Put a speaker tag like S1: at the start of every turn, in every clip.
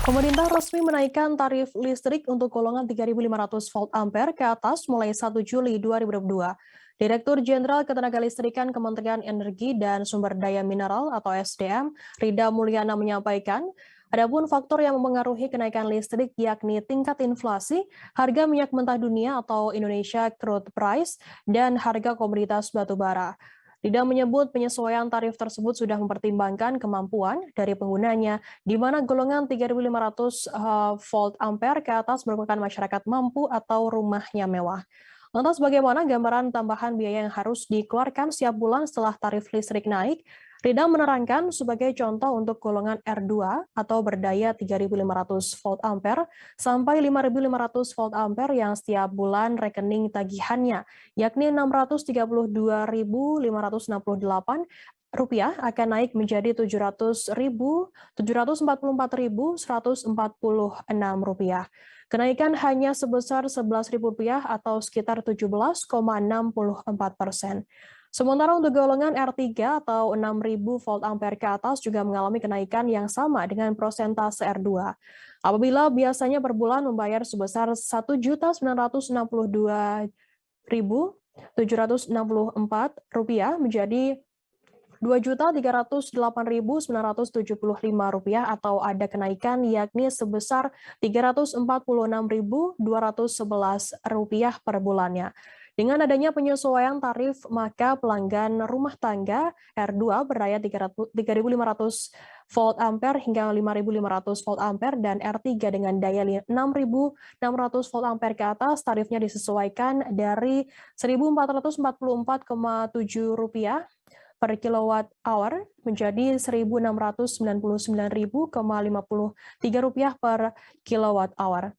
S1: Pemerintah resmi menaikkan tarif listrik untuk golongan 3.500 volt ampere ke atas mulai 1 Juli 2022. Direktur Jenderal Ketenagalistrikan Kementerian Energi dan Sumber Daya Mineral atau SDM, Rida Mulyana menyampaikan, adapun faktor yang mempengaruhi kenaikan listrik yakni tingkat inflasi, harga minyak mentah dunia atau Indonesia Crude Price, dan harga komoditas batubara. Rida menyebut penyesuaian tarif tersebut sudah mempertimbangkan kemampuan dari penggunanya, di mana golongan 3.500 volt ampere ke atas merupakan masyarakat mampu atau rumahnya mewah. Lantas bagaimana gambaran tambahan biaya yang harus dikeluarkan setiap bulan setelah tarif listrik naik? Rida menerangkan sebagai contoh untuk golongan R2 atau berdaya 3.500 volt ampere sampai 5.500 volt ampere yang setiap bulan rekening tagihannya, yakni Rp632.568 akan naik menjadi Rp700.744.146. Kenaikan hanya sebesar Rp11.000 atau sekitar 17,64%. Sementara untuk golongan R3 atau 6.000 volt ampere ke atas juga mengalami kenaikan yang sama dengan persentase R2. Apabila biasanya per bulan membayar sebesar Rp1.962.764 menjadi Rp2.308.975 atau ada kenaikan yakni sebesar Rp346.211 per bulannya. Dengan adanya penyesuaian tarif, maka pelanggan rumah tangga R2 berdaya 3.500 volt ampere hingga 5.500 volt ampere dan R3 dengan daya 6.600 volt ampere ke atas tarifnya disesuaikan dari Rp1.444,7 per kilowatt hour menjadi Rp1.699.053 per kilowatt hour.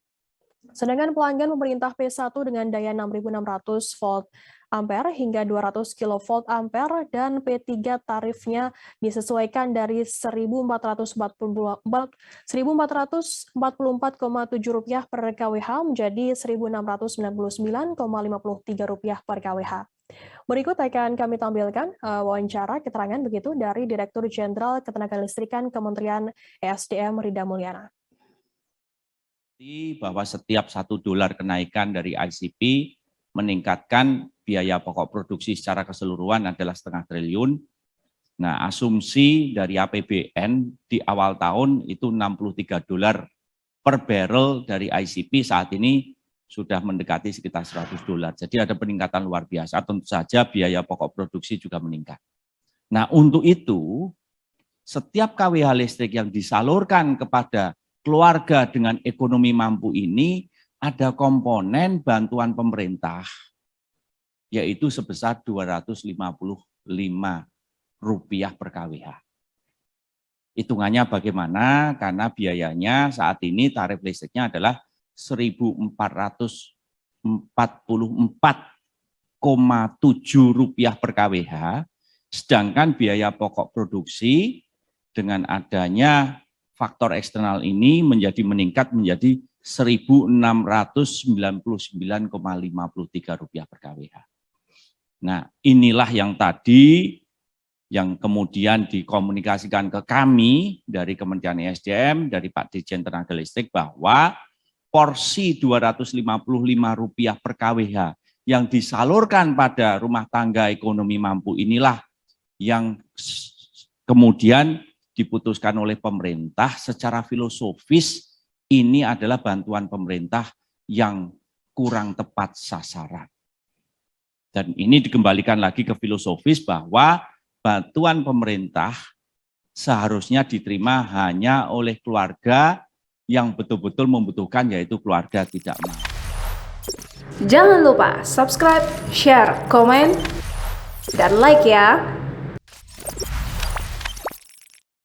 S1: Sedangkan pelanggan pemerintah P1 dengan daya 6.600 volt ampere hingga 200 kilovolt ampere dan P3 tarifnya disesuaikan dari Rp1.444,7 per kWh menjadi Rp1.699,53 per kWh. Berikut akan kami tampilkan wawancara keterangan begitu dari Direktur Jenderal Ketenagalistrikan Kementerian ESDM Rida Mulyana.
S2: Bahwa setiap $1 kenaikan dari ICP meningkatkan biaya pokok produksi secara keseluruhan adalah setengah triliun. Nah, asumsi dari APBN di awal tahun itu $63 per barrel dari ICP, saat ini sudah mendekati sekitar $100. Jadi ada peningkatan luar biasa, tentu saja biaya pokok produksi juga meningkat. Nah, untuk itu setiap kWh listrik yang disalurkan kepada keluarga dengan ekonomi mampu ini ada komponen bantuan pemerintah, yaitu sebesar Rp255 per kWh. Hitungannya bagaimana? Karena biayanya saat ini tarif listriknya adalah Rp1.444,7 per kWh, sedangkan biaya pokok produksi dengan adanya faktor eksternal ini meningkat menjadi Rp1.699,53 per kWh. Nah, inilah yang tadi yang kemudian dikomunikasikan ke kami dari Kementerian ESDM, dari Pak Dirjen Tenaga Listrik, bahwa porsi Rp255 per kWh yang disalurkan pada rumah tangga ekonomi mampu inilah yang kemudian diputuskan oleh pemerintah secara filosofis. Ini adalah bantuan pemerintah yang kurang tepat sasaran. Dan ini dikembalikan lagi ke filosofis bahwa bantuan pemerintah seharusnya diterima hanya oleh keluarga yang betul-betul membutuhkan, yaitu keluarga tidak mampu.
S3: Jangan lupa subscribe, share, komen, dan like ya.